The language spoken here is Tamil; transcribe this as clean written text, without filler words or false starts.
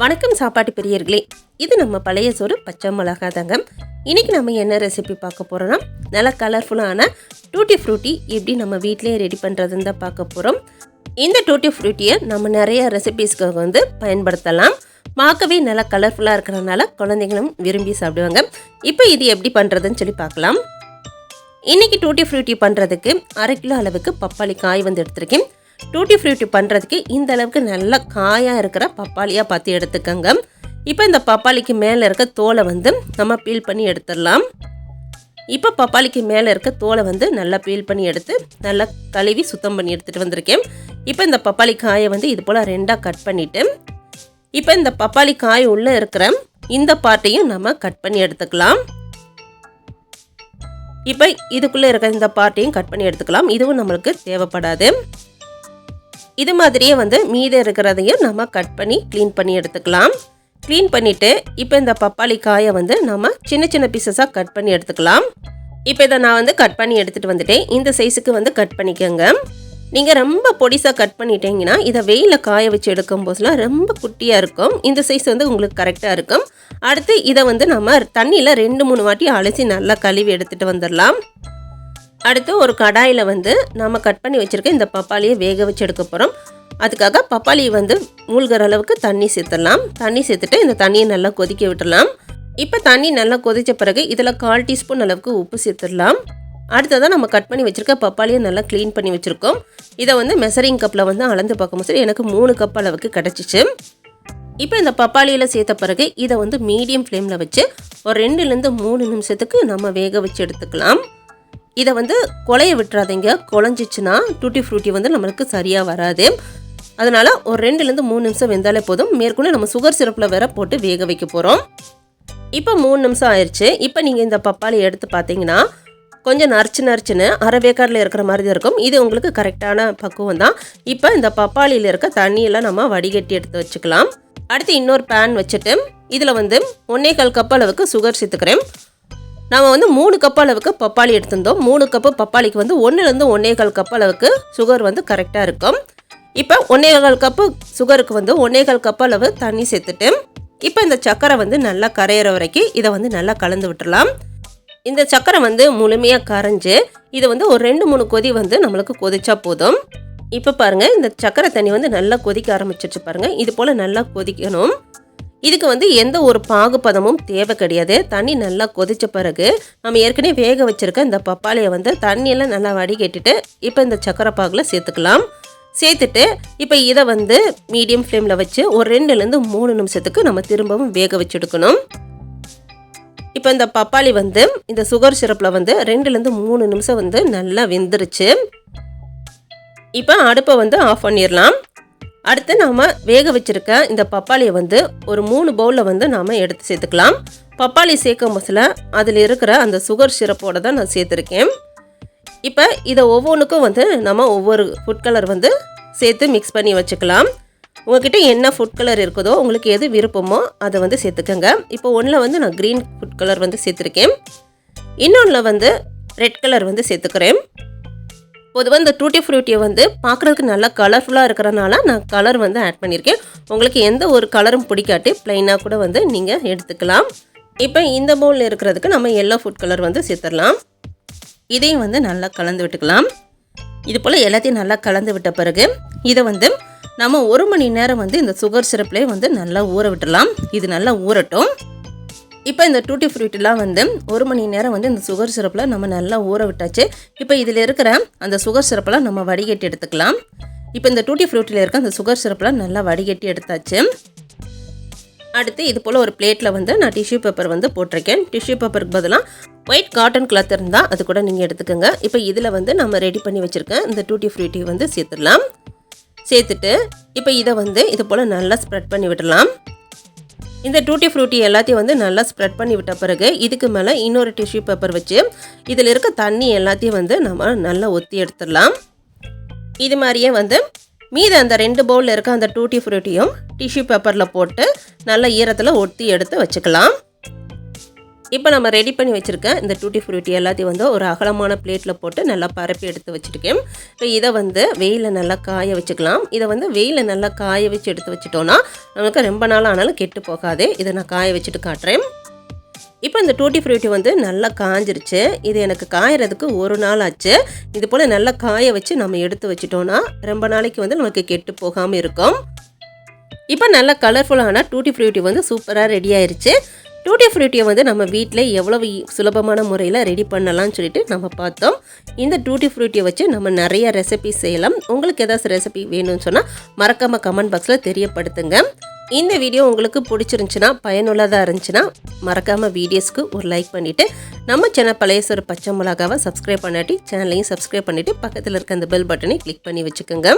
வணக்கம் சாப்பாட்டு பிரியர்களே, இது நம்ம பழைய சோறு பச்சைமொளகா தாங்க. இன்றைக்கி நம்ம என்ன ரெசிபி பார்க்க போகிறோன்னா, நல்லா கலர்ஃபுல்லான டூட்டி ஃப்ரூட்டி எப்படி நம்ம வீட்டிலே ரெடி பண்ணுறதுன்னு தான் பார்க்க போகிறோம். இந்த டூட்டி ஃப்ரூட்டியை நம்ம நிறைய ரெசிபீஸ்க்கு பயன்படுத்தலாம். பார்க்கவே நல்லா கலர்ஃபுல்லாக இருக்கிறதுனால குழந்தைங்களும் விரும்பி சாப்பிடுவாங்க. இப்போ இது எப்படி பண்ணுறதுன்னு சொல்லி பார்க்கலாம். இன்றைக்கி டூட்டி ஃப்ரூட்டி பண்ணுறதுக்கு 1/2 கிலோ அளவுக்கு பப்பாளி காய் எடுத்துருக்கேன். டூட்டி ஃப்ரூட்டி பண்ணுறதுக்கு இந்த அளவுக்கு நல்ல காயாக இருக்கிற பப்பாளியாக பார்த்து எடுத்துக்கோங்க. இப்போ இந்த பப்பாளிக்கு மேலே இருக்க தோலை நம்ம பீல் பண்ணி எடுத்துடலாம். இப்போ பப்பாளிக்கு மேலே இருக்க தோலை நல்லா பீல் பண்ணி எடுத்து நல்லா கழுவி சுத்தம் பண்ணி எடுத்துகிட்டு வந்திருக்கேன். இப்போ இந்த பப்பாளி காயை இது போல் 2ஆக கட் பண்ணிவிட்டு, இப்போ இந்த பப்பாளி காய் உள்ளே இருக்கிற இந்த பார்ட்டையும் நம்ம கட் பண்ணி எடுத்துக்கலாம். இப்போ இதுக்குள்ளே இருக்கிற இந்த பார்ட்டையும் கட் பண்ணி எடுத்துக்கலாம். இதுவும் நம்மளுக்கு தேவைப்படாது. இது மாதிரியே மீதி இருக்கிறதையும் நம்ம கட் பண்ணி க்ளீன் பண்ணி எடுத்துக்கலாம். க்ளீன் பண்ணிவிட்டு இப்போ இந்த பப்பாளி காயை நம்ம சின்ன சின்ன பீசஸாக கட் பண்ணி எடுத்துக்கலாம். இப்போ இதை நான் கட் பண்ணி எடுத்துகிட்டு வந்துட்டேன். இந்த சைஸுக்கு கட் பண்ணிக்கோங்க. நீங்கள் ரொம்ப பொடிசாக கட் பண்ணிட்டீங்கன்னா இதை வெயிலில் காய வச்சு எடுக்கும் போதுலாம் ரொம்ப குட்டியாக இருக்கும். இந்த சைஸ் உங்களுக்கு கரெக்டாக இருக்கும். அடுத்து இதை நம்ம தண்ணியில் 2-3 வாட்டி அலசி நல்லா கழுவி எடுத்துகிட்டு வந்துடலாம். அடுத்து ஒரு கடாயில் நம்ம கட் பண்ணி வச்சுருக்க இந்த பப்பாளியை வேக வச்சு எடுக்க போகிறோம். அதுக்காக பப்பாளி மூழ்கிற அளவுக்கு தண்ணி சேர்த்துடலாம். தண்ணி சேர்த்துட்டு இந்த தண்ணியை நல்லா கொதிக்க விட்டுடலாம். இப்போ தண்ணி நல்லா கொதித்த பிறகு இதில் 1/4 டீஸ்பூன் அளவுக்கு உப்பு சேர்த்துடலாம். அடுத்ததாக நம்ம கட் பண்ணி வச்சுருக்க பப்பாளியை நல்லா க்ளீன் பண்ணி வச்சுருக்கோம். இதை மெசரிங் கப்பில் அளந்து பார்க்கும்போது எனக்கு 3 கப் அளவுக்கு கிடச்சிச்சு. இப்போ இந்த பப்பாளியில் சேர்த்த பிறகு இதை மீடியம் ஃப்ளேமில் வச்சு ஒரு 2-3 நிமிஷத்துக்கு நம்ம வேக வச்சு எடுத்துக்கலாம். இதை குழைய விட்டுறாதீங்க. குழஞ்சிச்சுன்னா டூட்டி ஃப்ரூட்டி நம்மளுக்கு சரியாக வராது. அதனால் ஒரு 2-3 நிமிஷம் வெந்தாலே போதும். மேற்கொண்டு நம்ம சுகர் சிரப்பில் வேற போட்டு வேக வைக்க போகிறோம். இப்போ 3 நிமிஷம் ஆயிடுச்சு. இப்போ நீங்கள் இந்த பப்பாளி எடுத்து பார்த்தீங்கன்னா கொஞ்சம் நறுச்சுன்னு அரை வேக்காடில் இருக்கிற மாதிரி தான் இருக்கும். இது உங்களுக்கு கரெக்டான பக்குவம் தான். இப்போ இந்த பப்பாளியில் இருக்க தண்ணியெல்லாம் நம்ம வடிகட்டி எடுத்து வச்சுக்கலாம். அடுத்து இன்னொரு பேன் வச்சுட்டு இதில் 1/4 கப் அளவுக்கு சுகர் சேர்த்துக்கிறேன். நம்ம 3 கப் அளவுக்கு பப்பாளி எடுத்திருந்தோம். 3 கப்பு பப்பாளிக்கு 1-1 1/4 கப் அளவுக்கு சுகர் கரெக்டாக இருக்கும். இப்போ 1/4 கப்பு சுகருக்கு 1/4 கப் அளவு தண்ணி சேர்த்துட்டு இப்போ இந்த சக்கரை நல்லா கரையிற வரைக்கும் இதை நல்லா கலந்து விட்டுடலாம். இந்த சக்கரை முழுமையாக கரைஞ்சி இதை ஒரு 2-3 கொதி நம்மளுக்கு கொதிச்சா போதும். இப்போ பாருங்கள், இந்த சக்கரை தண்ணி நல்லா கொதிக்க ஆரம்பிச்சிருச்சு பாருங்கள். இது போல் நல்லா கொதிக்கணும். இதுக்கு எந்த ஒரு பாகுபதமும் தேவை கிடையாது. தண்ணி நல்லா கொதித்த பிறகு நம்ம ஏற்கனவே வேக வச்சுருக்க இந்த பப்பாளியை தண்ணியெல்லாம் நல்லா வடிகட்டிட்டு இப்போ இந்த சக்கரை பாகில் சேர்த்துக்கலாம். சேர்த்துட்டு இப்போ இதை மீடியம் ஃப்ளேமில் வச்சு ஒரு 2-3 நிமிஷத்துக்கு நம்ம திரும்பவும் வேக வச்சு எடுக்கணும். இப்போ இந்த பப்பாளி இந்த சுகர் சிரப்பில் 2-3 நிமிஷம் நல்லா வெந்துருச்சு. இப்போ அடுப்பை ஆஃப் பண்ணிடலாம். அடுத்து நாம் வேக வச்சுருக்க இந்த பப்பாளியை ஒரு 3 பவுலில் நாம் எடுத்து சேர்த்துக்கலாம். பப்பாளி சேர்க்கும் போதில் அதில் இருக்கிற அந்த சுகர் சிரப்போடு தான் நான் சேர்த்துருக்கேன். இப்போ இதை ஒவ்வொன்றுக்கும் நம்ம ஒவ்வொரு ஃபுட் கலர் சேர்த்து மிக்ஸ் பண்ணி வச்சுக்கலாம். உங்கள்கிட்ட என்ன ஃபுட் கலர் இருக்குதோ உங்களுக்கு எது விருப்பமோ அதை சேர்த்துக்கோங்க. இப்போ ஒன்றில் நான் க்ரீன் ஃபுட் கலர் சேர்த்துருக்கேன். இன்னொன்றில் ரெட் கலர் சேர்த்துக்கிறேன். பொதுவாக இந்த டூட்டி ஃப்ரூட்டியை பார்க்குறதுக்கு நல்லா கலர்ஃபுல்லாக இருக்கிறனால நான் கலர் ஆட் பண்ணியிருக்கேன். உங்களுக்கு எந்த ஒரு கலரும் பிடிக்காட்டி ப்ளைனாக கூட நீங்கள் எடுத்துக்கலாம். இப்போ இந்த பவுலில் இருக்கிறதுக்கு நம்ம எல்லோ ஃபுட் கலர் சேர்த்துடலாம். இதையும் நல்லா கலந்து விட்டுக்கலாம். இது போல் எல்லாத்தையும் நல்லா கலந்து விட்ட பிறகு இதை நம்ம 1 மணி நேரம் இந்த சுகர் சிரப்லேயே நல்லா ஊற விட்டுடலாம். இது நல்லா ஊறட்டும். இப்போ இந்த டூட்டி ஃப்ரூட்டிலாம் 1 மணி நேரம் இந்த சுகர் சிரப்பில் நம்ம நல்லா ஊற விட்டாச்சு. இப்போ இதில் இருக்கிற அந்த சுகர் சிரப்பெல்லாம் நம்ம வடிகட்டி எடுத்துக்கலாம். இப்போ இந்த டூட்டி ஃப்ரூட்டில் இருக்க அந்த சுகர் சிரப்பெல்லாம் நல்லா வடிகட்டி எடுத்தாச்சு. அடுத்து இது போல் ஒரு பிளேட்டில் நான் டிஷ்யூ பேப்பர் போட்டிருக்கேன். டிஷ்யூ பேப்பருக்கு பதிலாக ஒயிட் காட்டன் கிளாத் இருந்தால் அது கூட நீங்கள் எடுத்துக்கோங்க. இப்போ இதில் நம்ம ரெடி பண்ணி வச்சுருக்கேன் இந்த டூட்டி ஃப்ரூட்டி சேர்த்துடலாம். சேர்த்துட்டு இப்போ இதை இது போல் நல்லா ஸ்ப்ரெட் பண்ணி விடலாம். இந்த டூட்டி ஃப்ரூட்டி எல்லாத்தையும் நல்லா ஸ்ப்ரெட் பண்ணி விட்ட பிறகு இதுக்கு மேலே இன்னொரு டிஷ்யூ பேப்பர் வச்சு இதில் இருக்க தண்ணி எல்லாத்தையும் நம்ம நல்லா ஒத்தி எடுத்துடலாம். இது மாதிரியே மீது அந்த 2 பவுலில் இருக்க அந்த டூட்டி ஃப்ரூட்டியும் டிஷ்யூ பேப்பரில் போட்டு நல்லா ஈரத்தில் ஒத்தி எடுத்து வச்சுக்கலாம். இப்போ நம்ம ரெடி பண்ணி வச்சுருக்க இந்த டூட்டி ஃப்ரூட்டி எல்லாத்தையும் வந்து ஒரு அகலமான பிளேட்டில் போட்டு நல்லா பரப்பி எடுத்து வச்சுருக்கேன். இப்போ இதை வந்து வெயிலில் நல்லா காய வச்சுக்கலாம். இதை வந்து வெயிலில் நல்லா காய வச்சு எடுத்து வச்சுட்டோன்னா நமக்கு ரொம்ப நாள் ஆனாலும் கெட்டு போகாது. இதை நான் காய வச்சுட்டு காட்டுறேன். இப்போ இந்த டூட்டி ஃப்ரூட்டி வந்து நல்லா காஞ்சிருச்சு. இது எனக்கு காயறதுக்கு ஒரு நாள் ஆச்சு. இது போல் நல்லா காய வச்சு நம்ம எடுத்து வச்சிட்டோன்னா ரொம்ப நாளைக்கு வந்து நமக்கு கெட்டு போகாமல் இருக்கும். இப்போ நல்லா கலர்ஃபுல்லான டூட்டி ஃப்ரூட்டி வந்து சூப்பராக ரெடி ஆயிடுச்சு. டூட்டி ஃப்ரூட்டியை வந்து நம்ம வீட்டில் எவ்வளவு சுலபமான முறையில் ரெடி பண்ணலாம்னு சொல்லிட்டு நம்ம பார்த்தோம். இந்த டூட்டி ஃப்ரூட்டியை வச்சு நம்ம நிறைய ரெசிபி செய்யலாம். உங்களுக்கு ஏதாச்சும் ரெசிபி வேணும்னு சொன்னால் மறக்காமல் கமெண்ட் பாக்ஸில் தெரியப்படுத்துங்க. இந்த வீடியோ உங்களுக்கு பிடிச்சிருந்துச்சுன்னா பயனுள்ளதாக இருந்துச்சுன்னா மறக்காமல் வீடியோஸ்க்கு ஒரு லைக் பண்ணிவிட்டு நம்ம சேனல் பழையசோறு பச்சை மிளகாவை சப்ஸ்கிரைப் பண்ணாட்டி சேனலையும் சப்ஸ்கிரைப் பண்ணிவிட்டு பக்கத்தில் இருக்க அந்த பெல் பட்டனை கிளிக் பண்ணி வச்சுக்கோங்க.